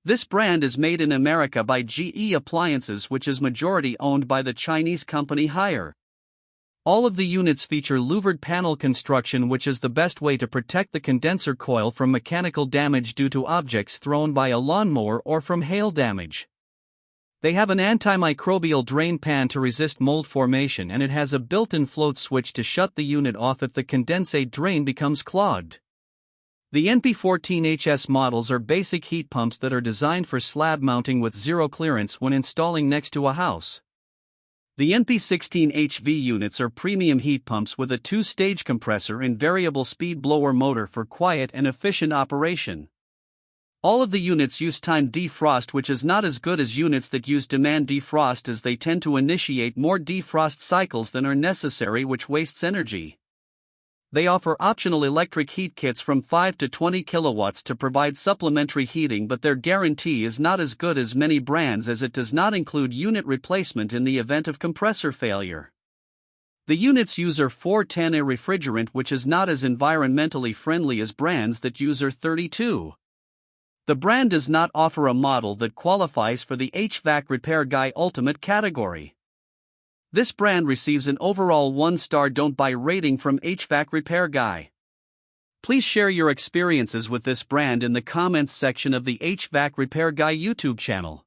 This brand is made in America by GE Appliances, which is majority owned by the Chinese company Haier. All of the units feature louvered panel construction, which is the best way to protect the condenser coil from mechanical damage due to objects thrown by a lawnmower or from hail damage. They have an antimicrobial drain pan to resist mold formation, and it has a built-in float switch to shut the unit off if the condensate drain becomes clogged. The NP14HS models are basic heat pumps that are designed for slab mounting with zero clearance when installing next to a house. The NP16HV units are premium heat pumps with a 2-stage compressor and variable speed blower motor for quiet and efficient operation. All of the units use timed defrost, which is not as good as units that use demand defrost, as they tend to initiate more defrost cycles than are necessary, which wastes energy. They offer optional electric heat kits from 5 to 20 kilowatts to provide supplementary heating, but their guarantee is not as good as many brands, as it does not include unit replacement in the event of compressor failure. The units use R410A refrigerant, which is not as environmentally friendly as brands that use R32. The brand does not offer a model that qualifies for the HvacRepairGuy Ultimate category. This brand receives an overall 1-star don't buy rating from HvacRepairGuy. Please share your experiences with this brand in the comments section of the HvacRepairGuy YouTube channel.